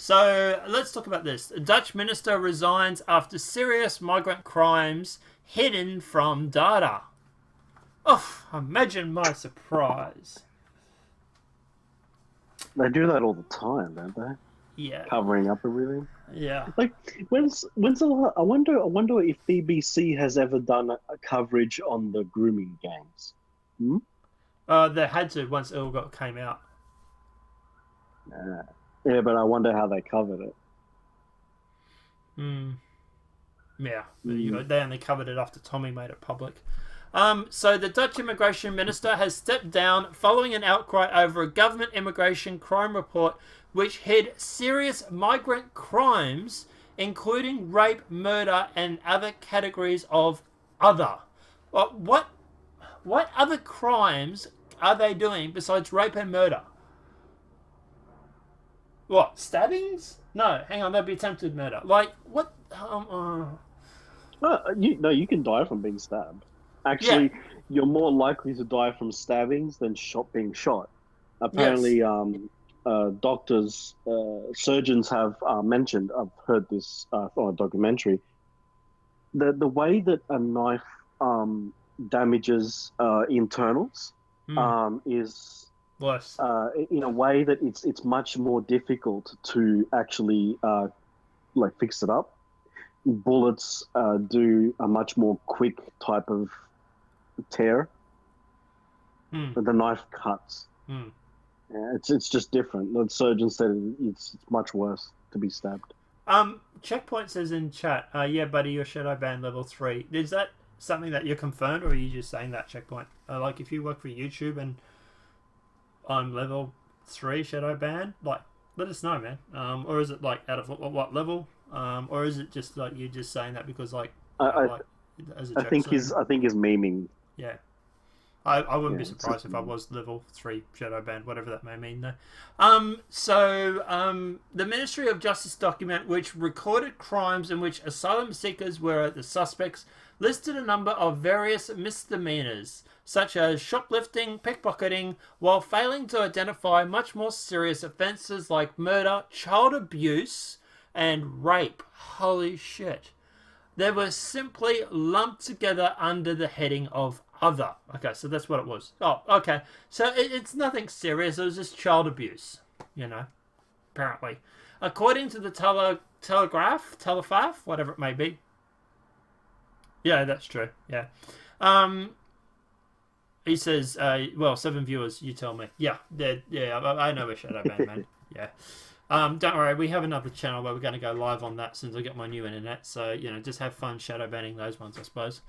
So let's talk about this. A Dutch minister resigns after serious migrant crimes hidden from data. Oh, imagine my surprise. They do that all the time, don't they? Yeah, Covering up everything. yeah. Like, when's the I wonder if BBC has ever done a coverage on the grooming gangs. Hmm? They had to once it all came out. Yeah. Yeah, but I wonder how they covered it. Hmm. Yeah, Mm. they only covered it after Tommy made it public. So the Dutch immigration minister has stepped down following an outcry over a government immigration crime report which hid serious migrant crimes, including rape, murder, and other categories of other. What other crimes are they doing besides rape and murder? What, stabbings? No, hang on, that'd be attempted murder. Like what? No, you can die from being stabbed. Yeah. Actually, you're more likely to die from stabbings than being shot. Yes. Apparently, doctors, surgeons have mentioned. I've heard this on a documentary. The way that a knife damages internals Hmm. is Worse. in a way that it's much more difficult to actually like fix it up. Bullets do a much more quick type of tear, Hmm. but the knife cuts. Hmm. Yeah, it's just different. The surgeon said it's much worse to be stabbed. Checkpoint says in chat, yeah, buddy, you're shadow banned level 3. Is that something that you're confirmed, or are you just saying that, Checkpoint? Like, if you work for YouTube and I'm level 3 shadow banned, like, let us know, man. Or is it, like, out of what level? Or is it just, like, you're just saying that because, like, I I, like, as a I joke think thing? he's memeing. Yeah. I wouldn't Yeah, be it's just surprised if I was level 3 shadow banned, whatever that may mean, though. The Ministry of Justice document, which recorded crimes in which asylum seekers were the suspects, listed a number of various misdemeanors, such as shoplifting, pickpocketing, while failing to identify much more serious offences like murder, child abuse, and rape. Holy shit. They were simply lumped together under the heading of other. Okay, so that's what it was. Oh, okay. So it's nothing serious. It was just child abuse, apparently. According to the Telegraph, whatever it may be. Yeah, that's true. Yeah. Um, he says, well, 7 viewers, you tell me. Yeah, yeah, I know we're shadow banned, man. Yeah. Don't worry, we have another channel where we're going to go live on that since I get my new internet. So, just have fun shadow banning those ones, I suppose.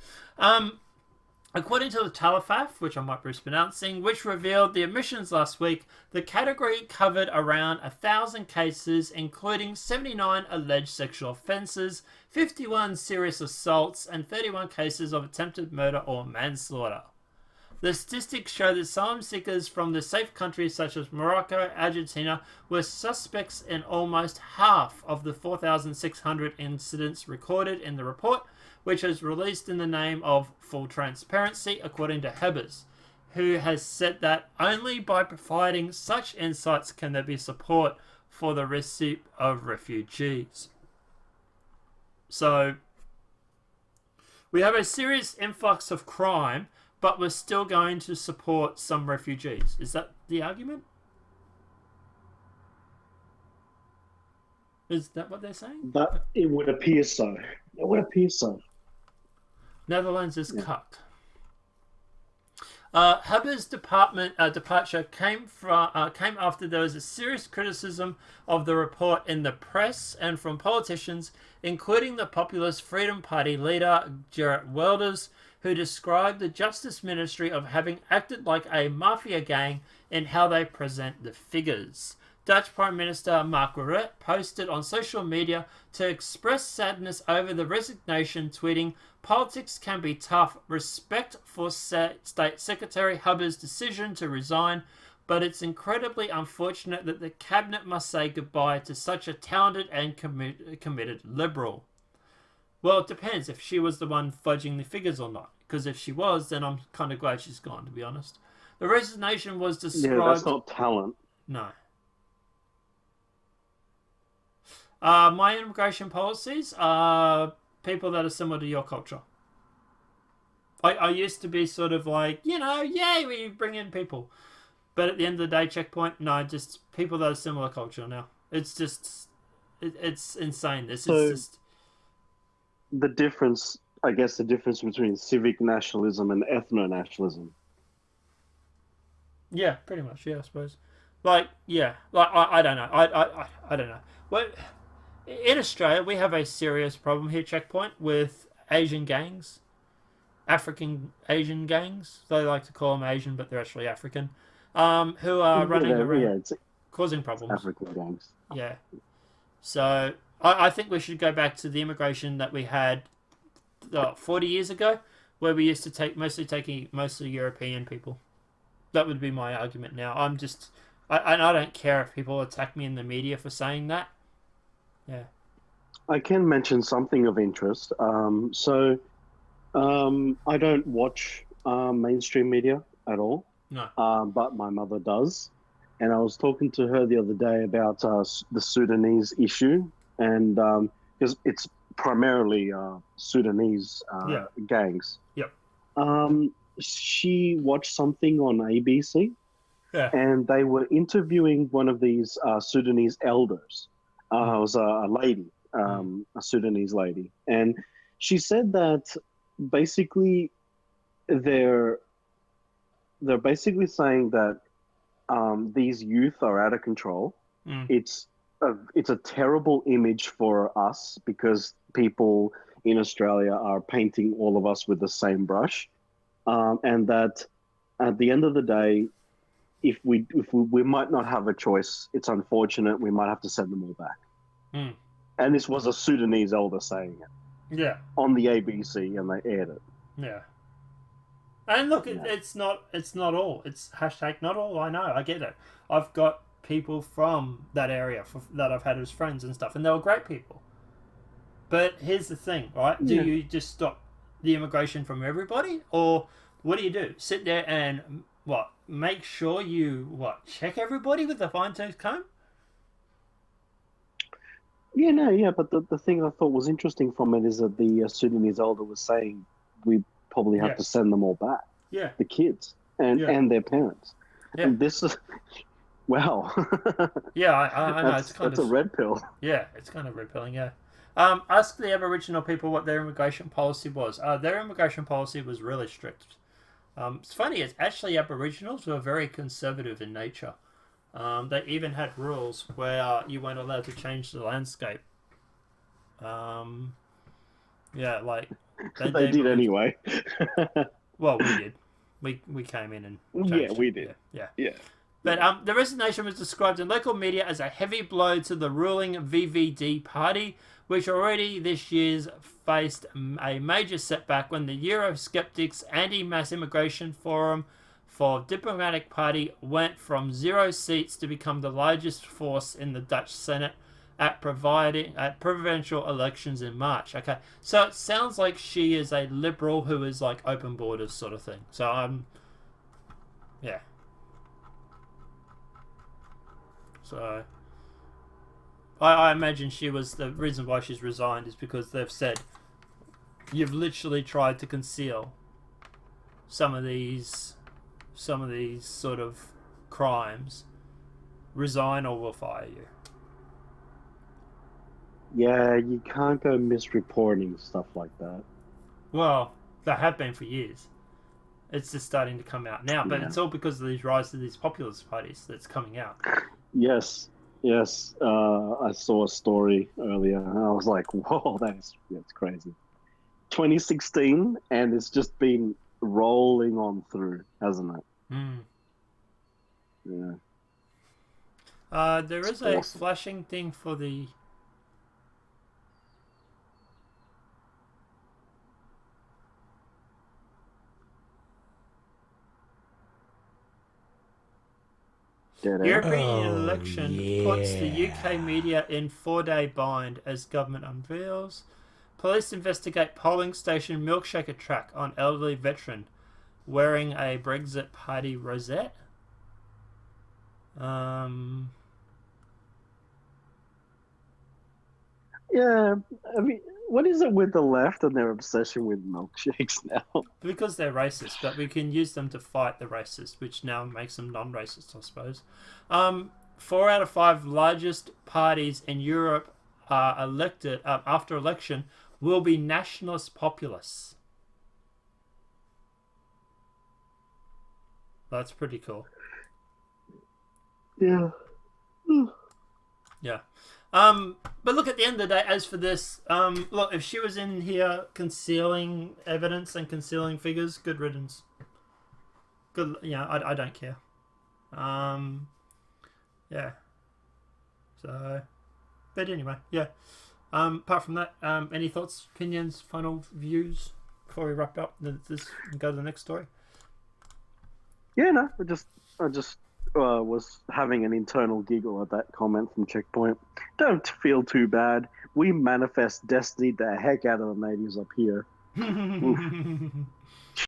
According to the Telegraph, which I might be mispronouncing, which revealed the admissions last week, the category covered around 1,000 cases, including 79 alleged sexual offences, 51 serious assaults, and 31 cases of attempted murder or manslaughter. The statistics show that asylum seekers from the safe countries such as Morocco, Argentina were suspects in almost half of the 4,600 incidents recorded in the report, which was released in the name of full transparency, according to Hebers, who has said that only by providing such insights can there be support for the receipt of refugees. So, we have a serious influx of crime, but we're still going to support some refugees. Is that the argument? Is that what they're saying? That it would appear so. It would appear so. Netherlands is Yeah. cut. Haber's departure came after there was a serious criticism of the report in the press and from politicians, including the populist Freedom Party leader Geert Wilders, who described the Justice Ministry of having acted like a mafia gang in how they present the figures. Dutch Prime Minister Mark Rutte posted on social media to express sadness over the resignation, tweeting, "Politics can be tough. Respect for State Secretary Hubbard's decision to resign, but it's incredibly unfortunate that the cabinet must say goodbye to such a talented and committed Liberal." Well, it depends if she was the one fudging the figures or not. Because if she was, then I'm kind of glad she's gone, to be honest. The resignation was described... Yeah, that's not talent. No. My immigration policies are people that are similar to your culture. I used to be sort of like, yay, we bring in people. But at the end of the day, checkpoint, no, just people that are similar culture now. It's just, it's insane. This is So just, the difference, I guess, the difference between civic nationalism and ethno nationalism. yeah, pretty much, yeah, I suppose. Like, yeah, like I don't know, I don't know. Well, in Australia, we have a serious problem here, checkpoint, with Asian gangs, African Asian gangs. They like to call them Asian, but they're actually African. Who are Yeah, running around yeah, causing it's problems. African gangs. Yeah. So I think we should go back to the immigration that we had 40 years ago, where we used to taking mostly European people. That would be my argument now. I don't care if people attack me in the media for saying that. Yeah. I can mention something of interest. I don't watch mainstream media at all, No. but my mother does. And I was talking to her the other day about the Sudanese issue, and because it's primarily Sudanese Yeah. gangs. Yep. She watched something on ABC, Yeah. and they were interviewing one of these Sudanese elders. Mm. It was a lady, Mm. a Sudanese lady, and she said that basically they're they're basically saying that these youth are out of control. Mm. It's a terrible image for us because people in Australia are painting all of us with the same brush, and that at the end of the day, if we might not have a choice, it's unfortunate. We might have to send them all back. Mm. And this was a Sudanese elder saying it Yeah. on the ABC, and they aired it. Yeah. And look, Yeah. it's not all. It's hashtag not all. I know. I get it. I've got people from that area that I've had as friends and stuff, and they were great people. But here's the thing, right? Do Yeah. you just stop the immigration from everybody, or what do? Sit there and what? Make sure you check everybody with a fine tooth comb? Yeah, no, yeah, but the thing I thought was interesting from it is that the Sudanese elder was saying we probably have to Yes. send them all back, Yeah. the kids and Yeah. and their parents. Yeah. And this is wow, Yeah. I know. It's kind that's a of red pill. yeah. It's kind of repelling. Yeah. Ask the Aboriginal people what their immigration policy was. Their immigration policy was really strict. It's funny. It's actually Aboriginals were very conservative in nature. They even had rules where you weren't allowed to change the landscape. Um, yeah, like They they did believed. anyway. Well, we did. We came in and Yeah, changed it. we Yeah, did. yeah. Yeah, But yeah. the resignation was described in local media as a heavy blow to the ruling VVD party, which already this year's faced a major setback when the Eurosceptics anti-mass immigration forum for Diplomatic Party went from 0 seats to become the largest force in the Dutch Senate at provincial elections in March. Okay, so it sounds like she is a liberal who is like open borders sort of thing. So yeah. So I imagine she was the reason why she's resigned is because they've said you've literally tried to conceal some of these sort of crimes. Resign or we'll fire you. Yeah, you can't go misreporting stuff like that. Well, they have been for years. It's just starting to come out now, but Yeah. it's all because of these rise of these populist parties that's coming out. Yes, yes. I saw a story earlier, and I was like, "Whoa, that's crazy." 2016, and it's just been rolling on through, hasn't it? Mm. Yeah, There it's is a awesome. flashing thing for the Dead air. European Oh, election puts the UK yeah. media in 4-day bind as government unveils. Police investigate polling station milkshake attack on elderly veteran wearing a Brexit Party rosette. Um, Yeah, I mean, what is it with the left and their obsession with milkshakes now? Because they're racist, but we can use them to fight the racists, which now makes them non-racist, I suppose. 4 out of 5 largest parties in Europe are elected after election will be nationalist populists. That's pretty cool. Yeah. Yeah. But look, at the end of the day, as for this, look, if she was in here concealing evidence and concealing figures, good riddance. Good, I don't care. Yeah. So, but anyway, yeah. Apart from that, any thoughts, opinions, final views before we wrap up this and go to the next story? Yeah, no, I just was having an internal giggle at that comment from Checkpoint. Don't feel too bad. We manifest destiny the heck out of the natives up here. Oof.